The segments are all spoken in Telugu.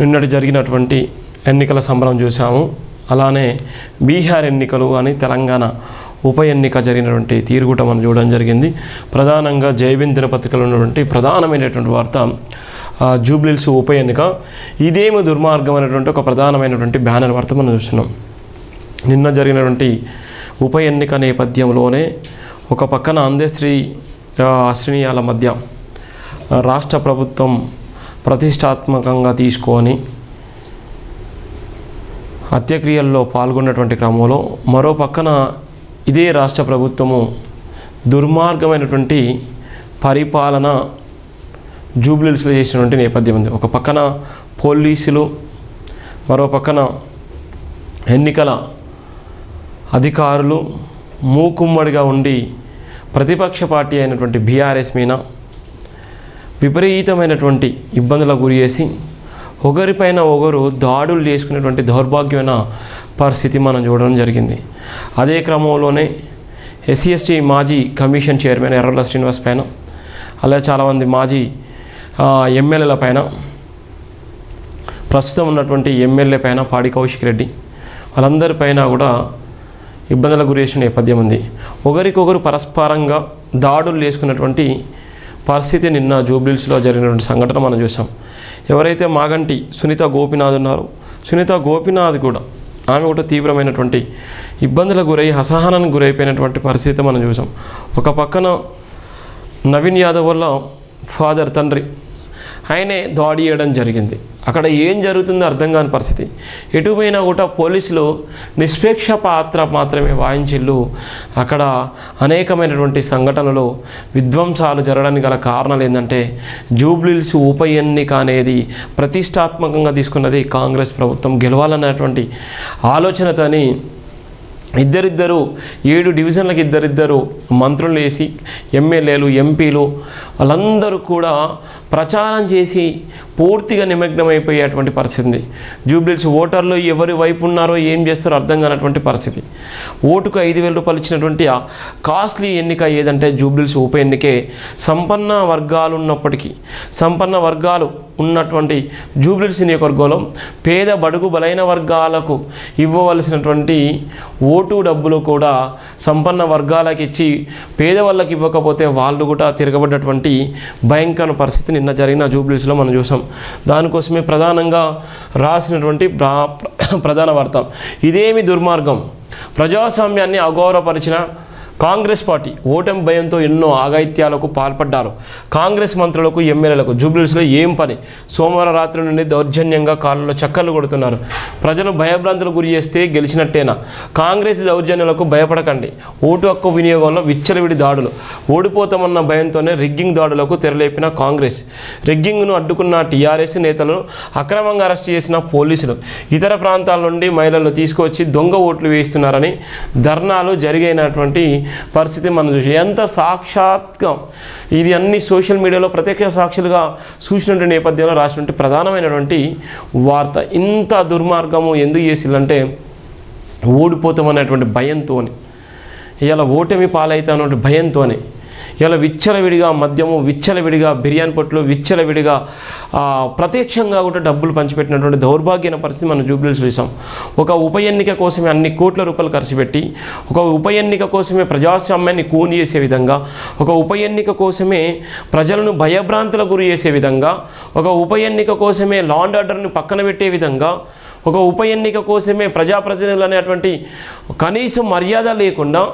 నిన్నటి జరిగినటువంటి ఎన్నికల సంబరం చూసాము. అలానే బీహార్ ఎన్నికలు అని తెలంగాణ ఉప ఎన్నిక జరిగినటువంటి తీరు కూడా మనం చూడడం జరిగింది. ప్రధానంగా జైబీన్ దినపత్రికలో ఉన్నటువంటి ప్రధానమైనటువంటి వార్త జూబ్లీహిల్స్ ఉప ఎన్నిక. ఇదేమి దుర్మార్గం అనేటువంటి ఒక ప్రధానమైనటువంటి బ్యానర్ వార్త మనం చూస్తున్నాం. నిన్న జరిగినటువంటి ఉప ఎన్నిక నేపథ్యంలోనే ఒక పక్కన అందశ్రీ అశ్వినియాల మధ్య రాష్ట్ర ప్రభుత్వం ప్రతిష్టాత్మకంగా తీసుకొని హత్యక్రియల్లో పాల్గొన్నటువంటి క్రమంలో మరో పక్కన ఇదే రాష్ట్ర ప్రభుత్వము దుర్మార్గమైనటువంటి పరిపాలన జూబ్లీహిల్స్లో చేసినటువంటి నేపథ్యం ఉంది. ఒక పక్కన పోలీసులు, మరో పక్కన ఎన్నికల అధికారులు మూకుమ్మడిగా ఉండి ప్రతిపక్ష పార్టీ అయినటువంటి బీఆర్ఎస్ మీద విపరీతమైనటువంటి ఇబ్బందులకు గురి చేసి ఒకరిపైన ఒకరు దాడులు చేసుకునేటువంటి దౌర్భాగ్యమైన పరిస్థితి మనం చూడడం జరిగింది. అదే క్రమంలోనే ఎస్సీ మాజీ కమిషన్ చైర్మన్ ఎర్రల శ్రీనివాస్ పైన, అలాగే చాలామంది మాజీ ఎమ్మెల్యేల పైన, ప్రస్తుతం ఉన్నటువంటి ఎమ్మెల్యే పైన పాడి కౌశిక్ రెడ్డి, వాళ్ళందరిపైన కూడా ఇబ్బందులకు గురి చేసిన నేపథ్యం ఉంది. ఒకరికొకరు పరస్పరంగా దాడులు చేసుకున్నటువంటి పరిస్థితి నిన్న జూబ్లీహిల్స్లో జరిగినటువంటి సంఘటన మనం చూసాం. ఎవరైతే మాగంటి సునీత గోపీనాథ్ ఉన్నారో, సునీత గోపీనాథ్ కూడా ఆమె కూడా తీవ్రమైనటువంటి ఇబ్బందులకు గురై అసహనానికి గురైపోయినటువంటి పరిస్థితి మనం చూసాం. ఒక పక్కన నవీన్ యాదవ్ వల్ల ఫాదర్, తండ్రి, ఆయనే దాడి చేయడం జరిగింది. అక్కడ ఏం జరుగుతుందో అర్థం కాని పరిస్థితి. ఎటుపోయినా కూడా పోలీసులు నిష్పేక్ష పాత్ర మాత్రమే వాయించిళ్ళు. అక్కడ అనేకమైనటువంటి సంఘటనలు, విధ్వంసాలు జరగడానికి గల కారణాలు ఏంటంటే జూబ్లీహిల్స్ ఉప ఎన్నిక అనేది ప్రతిష్టాత్మకంగా తీసుకున్నది కాంగ్రెస్ ప్రభుత్వం గెలవాలన్నటువంటి ఆలోచనతోని ఇద్దరిద్దరు 7 డివిజన్లకు ఇద్దరిద్దరు మంత్రులు వేసి ఎమ్మెల్యేలు, ఎంపీలు వాళ్ళందరూ కూడా ప్రచారం చేసి పూర్తిగా నిమగ్నమైపోయేటువంటి పరిస్థితి. జూబ్లీహిల్స్ ఓటర్లు ఎవరి వైపు ఉన్నారో ఏం చేస్తారో అర్థం కానటువంటి పరిస్థితి. ఓటుకు 5,000 రూపాయలు ఇచ్చినటువంటి ఆ కాస్ట్లీ ఎన్నిక ఏదంటే జూబ్లీహిల్స్ ఉప ఎన్నికే. సంపన్న వర్గాలు ఉన్నప్పటికీ, సంపన్న వర్గాలు ఉన్నటువంటి జూబ్లీహిల్స్ నియోజకవర్గంలో పేద బడుగు బలైన వర్గాలకు ఇవ్వవలసినటువంటి ఓటు డబ్బులు కూడా సంపన్న వర్గాలకు ఇచ్చి పేదవాళ్ళకి ఇవ్వకపోతే వాళ్ళు కూడా తిరగబడ్డటువంటి భయంకర పరిస్థితి నిన్న జరిగిన జూబ్లీహిల్స్లో మనం చూసాం. దానికోసమే ప్రధానంగా రాసినటువంటి ప్రధాన వార్త ఇదేమి దుర్మార్గం, ప్రజాస్వామ్యాన్ని అగౌరవపరిచిన కాంగ్రెస్ పార్టీ ఓటమి భయంతో ఎన్నో ఆఘాయిత్యాలకు పాల్పడ్డారు. కాంగ్రెస్ మంత్రులకు, ఎమ్మెల్యేలకు జూబ్లీహిల్స్లో ఏం పని? సోమవారం రాత్రి నుండి దౌర్జన్యంగా కాళ్ళలో చక్కర్లు కొడుతున్నారు. ప్రజలు భయభ్రాంతులకు గురి చేస్తే గెలిచినట్టేనా? కాంగ్రెస్ దౌర్జన్యాలకు భయపడకండి. ఓటు హక్కు వినియోగంలో విచ్చలవిడి దాడులు, ఓడిపోతామన్న భయంతోనే రిగ్గింగ్ దాడులకు తెరలేపిన కాంగ్రెస్, రిగ్గింగ్ను అడ్డుకున్న టీఆర్ఎస్ నేతలను అక్రమంగా అరెస్ట్ చేసిన పోలీసులు, ఇతర ప్రాంతాల నుండి మహిళలు తీసుకొచ్చి దొంగ ఓట్లు వేయిస్తున్నారని ధర్నాలు జరిగినటువంటి పరిస్థితి మనం చూసి ఎంత సాక్షాత్గా ఇది అన్ని సోషల్ మీడియాలో ప్రత్యక్ష సాక్షులుగా చూసినటువంటి నేపథ్యంలో రాసినటువంటి ప్రధానమైనటువంటి వార్త. ఇంత దుర్మార్గము ఎందుకు చేసిందంటే ఓడిపోతామనేటువంటి భయంతో, ఇలా ఓటమి పాలవుతామనే భయంతోనే ఇలా విచ్చలవిడిగా మద్యము, విచ్చలవిడిగా బిర్యానీ పొట్లు, విచ్చలవిడిగా ప్రత్యక్షంగా కూడా డబ్బులు పంచిపెట్టినటువంటి దౌర్భాగ్యమైన పరిస్థితి మనం జూబ్లీహిల్స్ చూసాం. ఒక ఉప ఎన్నిక కోసమే అన్ని కోట్ల రూపాయలు ఖర్చు పెట్టి, ఒక ఉప ఎన్నిక కోసమే ప్రజాస్వామ్యాన్ని కూని చేసే విధంగా, ఒక ఉప ఎన్నిక కోసమే ప్రజలను భయభ్రాంతులకు గురి చేసే విధంగా, ఒక ఉప ఎన్నిక కోసమే లా అండ్ ఆర్డర్ని పక్కన పెట్టే విధంగా, ఒక ఉప ఎన్నిక కోసమే ప్రజాప్రతినిధులు అనేటువంటి కనీసం మర్యాద లేకుండా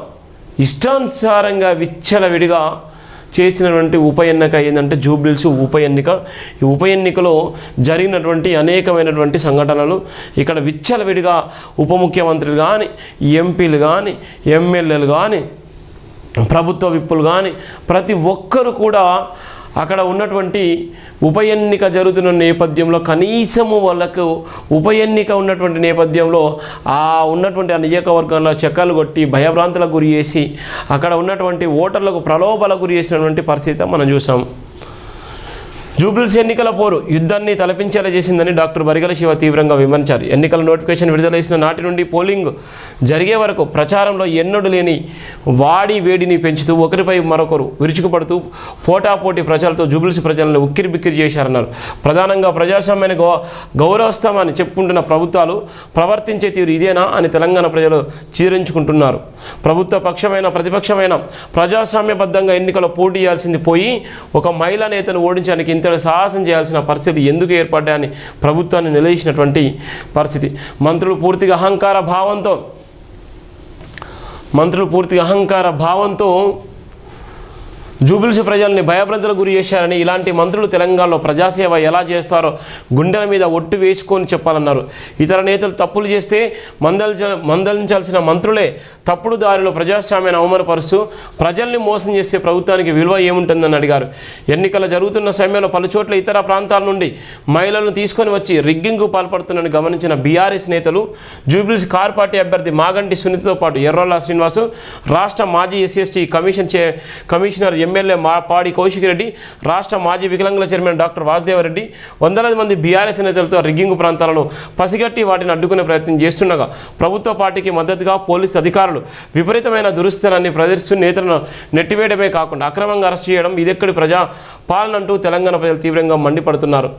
ఇష్టానుసారంగా విచ్చలవిడిగా చేసినటువంటి ఉప ఎన్నిక ఏంటంటే జూబ్లీహిల్స్ ఉప ఎన్నిక. ఈ ఉప ఎన్నికలో జరిగినటువంటి అనేకమైనటువంటి సంఘటనలు, ఇక్కడ విచ్చలవిడిగా ఉప ముఖ్యమంత్రులు కానీ, ఎంపీలు కానీ, ఎమ్మెల్యేలు కానీ, ప్రభుత్వ విప్పులు కానీ ప్రతి ఒక్కరు కూడా అక్కడ ఉన్నటువంటి ఉప ఎన్నిక జరుగుతున్న నేపథ్యంలో కనీసము వాళ్ళకు ఉప ఎన్నిక ఉన్నటువంటి నేపథ్యంలో ఉన్నటువంటి ఆ నియోజకవర్గంలో చెక్కలు కొట్టి భయభ్రాంతులకు గురి చేసి అక్కడ ఉన్నటువంటి ఓటర్లకు ప్రలోభాలకు గురి చేసినటువంటి పరిస్థితి మనం చూసాం. జూబ్లీహిల్స్ ఎన్నికల పోరు యుద్ధాన్ని తలపించేలా చేసిందని డాక్టర్ బరిగల శివ తీవ్రంగా విమర్శించారు. ఎన్నికల నోటిఫికేషన్ విడుదల చేసిన నాటి నుండి పోలింగ్ జరిగే వరకు ప్రచారంలో ఎన్నడూ లేని వాడి వేడిని పెంచుతూ ఒకరిపై మరొకరు విరుచుకుపడుతూ పోటాపోటీ ప్రజలతో జూబ్లీహిల్స్ ప్రజలను ఉక్కిరి బిక్కిరి చేశారన్నారు. ప్రధానంగా ప్రజాస్వామ్యాన్ని గౌరవస్తామని చెప్పుకుంటున్న ప్రభుత్వాలు ప్రవర్తించే తీరు ఇదేనా అని తెలంగాణ ప్రజలు చీరించుకుంటున్నారు. ప్రభుత్వ పక్షమైన ప్రతిపక్షమైన ప్రజాస్వామ్యబద్ధంగా ఎన్నికల్లో పోటీ చేయాల్సింది పోయి ఒక మహిళా నేతను ఓడించడానికి ఇంత సాహసం చేయాల్సిన పరిస్థితి ఎందుకు ఏర్పడ్డాయని ప్రభుత్వాన్ని నిలదీసినటువంటి పరిస్థితి. మంత్రులు పూర్తిగా అహంకార భావంతో జూబ్లీహిల్స్ ప్రజల్ని భయభ్రాంతులకు గురి చేశారని, ఇలాంటి మంత్రులు తెలంగాణలో ప్రజాసేవ ఎలా చేస్తారో గుండెల మీద ఒట్టు వేసుకొని చెప్పాలన్నారు. ఇతర నేతలు తప్పులు చేస్తే మందలించాల్సిన మంత్రులే తప్పుడు దారిలో ప్రజాస్వామ్యాన్ని అవమానపరుస్తూ ప్రజల్ని మోసం చేస్తే ప్రభుత్వానికి విలువ ఏముంటుందని అడిగారు. ఎన్నికలు జరుగుతున్న సమయంలో పలుచోట్ల ఇతర ప్రాంతాల నుండి మహిళలను తీసుకొని వచ్చి రిగ్గింగ్కు పాల్పడుతున్నారని గమనించిన బీఆర్ఎస్ నేతలు జూబ్లీహిల్స్ కార్ పార్టీ అభ్యర్థి మాగంటి సునీతతో పాటు ఎర్రోల్ల శ్రీనివాసు, రాష్ట్ర మాజీ ఎస్సీ కమిషనర్ ఎమ్మెల్యే పాడి కౌశిక్ రెడ్డి, రాష్ట్ర మాజీ వికలాంగుల చైర్మన్ డాక్టర్ వాసుదేవరెడ్డి వందలాది మంది బీఆర్ఎస్ నేతలతో రిగ్గింగ్ ప్రాంతాలను పసిగట్టి వాటిని అడ్డుకునే ప్రయత్నం చేస్తుండగా ప్రభుత్వ పార్టీకి మద్దతుగా పోలీసు అధికారులు విపరీతమైన దురుస్తనాన్ని ప్రదర్శిస్తూ నేతలను నెట్టివేయడమే కాకుండా అక్రమంగా అరెస్ట్ చేయడం ఇదెక్కడి ప్రజా పాలన అంటూ తెలంగాణ ప్రజలు తీవ్రంగా మండిపడుతున్నారు.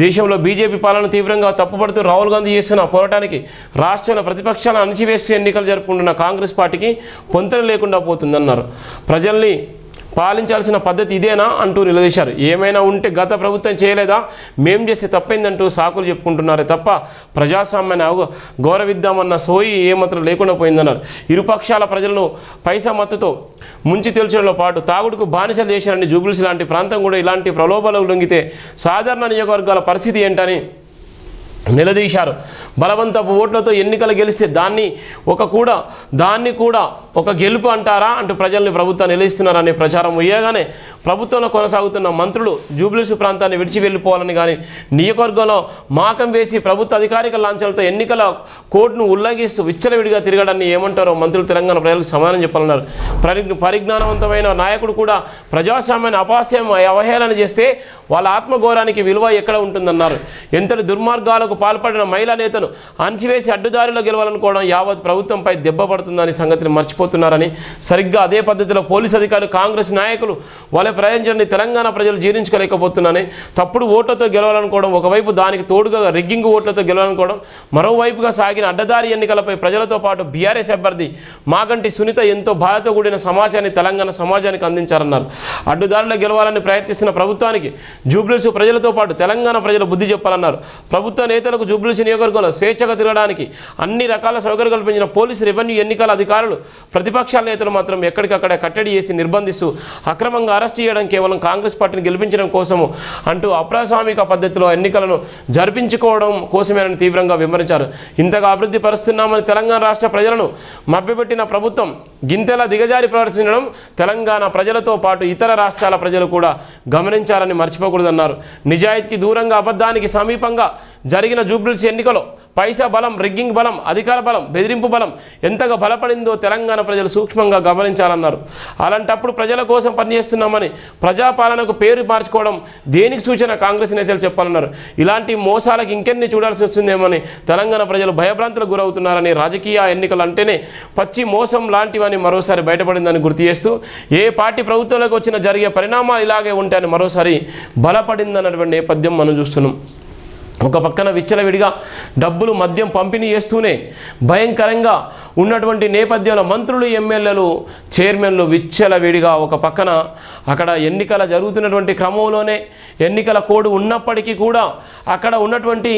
దేశంలో బీజేపీ పాలన తీవ్రంగా తప్పుపడుతూ రాహుల్ గాంధీ చేస్తున్న పోరాటానికి రాష్ట్రంలో ప్రతిపక్షాలను అణిచివేస్తూ ఎన్నికలు జరుపుకుంటున్న కాంగ్రెస్ పార్టీకి పొంతన లేకుండా పోతుందన్నారు. ప్రజల్ని పాలించాల్సిన పద్ధతి ఇదేనా అంటూ నిలదీశారు. ఏమైనా ఉంటే గత ప్రభుత్వం చేయలేదా, మేం చేస్తే తప్పైందంటూ సాకులు చెప్పుకుంటున్నారే తప్ప ప్రజాస్వామ్యాన్ని గౌరవిద్దామన్న సోయి ఏమాత్రం లేకుండా పోయిందన్నారు. ఇరుపక్షాల ప్రజలను పైసా మత్తుతో ముంచి తెలుచడంలో పాటు తాగుడుకు బానిసలు చేశారని, జూబ్లీహిల్స్ లాంటి ప్రాంతం కూడా ఇలాంటి ప్రలోభాలకు లొంగితే సాధారణ నియోజకవర్గాల పరిస్థితి ఏంటని నిలదీశారు. బలవంతపు ఓట్లతో ఎన్నికలు గెలిస్తే దాన్ని కూడా ఒక గెలుపు అంటారా అంటూ ప్రజల్ని ప్రభుత్వాన్ని నిలదీస్తున్నారనే ప్రచారం అయ్యగానే ప్రభుత్వంలో కొనసాగుతున్న మంత్రులు జూబ్లీహిల్స్ ప్రాంతాన్ని విడిచి వెళ్ళిపోవాలని కానీ నియోజకవర్గంలో మాకం వేసి ప్రభుత్వ అధికారిక లాంఛనాలతో ఎన్నికల కోడ్ను ఉల్లంఘిస్తూ విచ్చలవిడిగా తిరగడాన్ని ఏమంటారో మంత్రులు తెలంగాణ ప్రజలకు సమాధానం చెప్పాలన్నారు. పరిజ్ఞానవంతమైన నాయకుడు కూడా ప్రజాస్వామ్యాన్ని అవహేళన చేస్తే వాళ్ళ ఆత్మగౌరవానికి విలువ ఎక్కడ ఉంటుందన్నారు. ఎంతటి దుర్మార్గాలకు పాల్పడిన మహిళా నేతను అణచివేసి అడ్డుదారిలో గెలవాలనుకోవడం యావత్ ప్రభుత్వంపై దెబ్బ పడుతుందని సంగతిని మర్చిపోతున్నారని, సరిగ్గా అదే పద్ధతిలో పోలీసు అధికారులు కాంగ్రెస్ నాయకులు వాళ్ళ ప్రయోజనాన్ని తెలంగాణ ప్రజలు జీర్ణించుకోలేకపోతున్నారని, తప్పుడు ఓట్లతో గెలవాలనుకోవడం ఒకవైపు, దానికి తోడుగా రిగ్గింగ్ ఓట్లతో గెలవాలనుకోవడం మరోవైపుగా సాగిన అడ్డదారి ఎన్నికలపై ప్రజలతో పాటు బీఆర్ఎస్ అభ్యర్థి మాగంటి సునీత ఎంతో బాధతో కూడిన సమాచారాన్ని తెలంగాణ సమాజానికి అందించారన్నారు. అడ్డుదారిలో గెలవాలని ప్రయత్నిస్తున్న ప్రభుత్వానికి జూబ్లీహిల్స్ ప్రజలతో పాటు తెలంగాణ ప్రజలు బుద్ధి చెప్పాలన్నారు. ప్రభుత్వ నేతలకు జూబ్లీహిల్స్ నియోజకవర్గంలో స్వేచ్ఛగా తిరగడానికి అన్ని రకాల సౌకర్యాలు కల్పించిన పోలీసు, రెవెన్యూ, ఎన్నికల అధికారులు, ప్రతిపక్షాల నేతలు మాత్రం ఎక్కడికక్కడ కట్టడి చేసి నిర్బంధిస్తూ అక్రమంగా అరెస్ట్ చేయడం కేవలం కాంగ్రెస్ పార్టీని గెలిపించడం కోసము అంటూ అప్రజాస్వామిక పద్ధతిలో ఎన్నికలను జరిపించుకోవడం కోసమేనని తీవ్రంగా విమర్శించారు. ఇంతగా అభివృద్ధి పరుస్తున్నామని తెలంగాణ రాష్ట్ర ప్రజలను మభ్యపెట్టిన ప్రభుత్వం గింతెలా దిగజారి ప్రవర్తించడం తెలంగాణ ప్రజలతో పాటు ఇతర రాష్ట్రాల ప్రజలు కూడా గమనించాలని మర్చిపోకూడదన్నారు. నిజాయితీకి దూరంగా అబద్ధానికి సమీపంగా జరిగిన జూబ్లీహిల్స్ ఎన్నికలో పైసా బలం, రిగ్గింగ్ బలం, అధికార బలం, బెదిరింపు బలం ఎంతగా బలపడిందో తెలంగాణ ప్రజలు సూక్ష్మంగా గమనించాలన్నారు. అలాంటప్పుడు ప్రజల కోసం పనిచేస్తున్నామని ప్రజాపాలనకు పేరు మార్చుకోవడం దేనికి సూచన కాంగ్రెస్ నేతలు చెప్పాలన్నారు. ఇలాంటి మోసాలకు ఇంకెన్ని చూడాల్సి వస్తుందేమని తెలంగాణ ప్రజలు భయభ్రాంతులకు గురవుతున్నారని, రాజకీయ ఎన్నికలు అంటేనే పచ్చి మోసం లాంటివని మరోసారి బయటపడిందని గుర్తు చేస్తూ ఏ పార్టీ ప్రభుత్వంలోకి వచ్చినా జరిగే పరిణామాలు ఇలాగే ఉంటాయని మరోసారి బలపడిందన్నటువంటి నేపథ్యం మనం చూస్తున్నాం. ఒక పక్కన విచ్చలవిడిగా డబ్బులు, మద్యం పంపిణీ చేస్తూనే భయంకరంగా ఉన్నటువంటి నేపథ్యంలో మంత్రులు, ఎమ్మెల్యేలు, చైర్మన్లు విచ్చలవిడిగా ఒక పక్కన అక్కడ ఎన్నికల జరుగుతున్నటువంటి క్రమంలోనే ఎన్నికల కోడ్ ఉన్నప్పటికీ కూడా అక్కడ ఉన్నటువంటి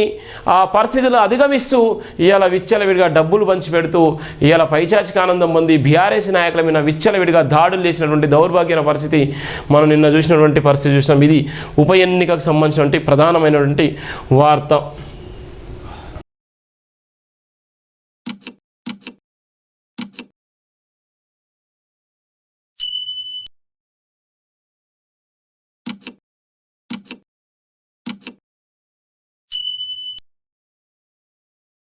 ఆ పరిస్థితులు అధిగమిస్తూ ఇవాళ విచ్చలవిడిగా డబ్బులు పంచిపెడుతూ ఇవాళ పైచాచిక ఆనందం పొంది బీఆర్ఎస్ నాయకుల మీద విచ్చలవిడిగా దాడులు చేసినటువంటి దౌర్భాగ్యమైన పరిస్థితి మనం నిన్న చూసినటువంటి పరిస్థితి చూసినాం. ఇది ఉప ఎన్నికకు సంబంధించినటువంటి ప్రధానమైనటువంటి వార్త.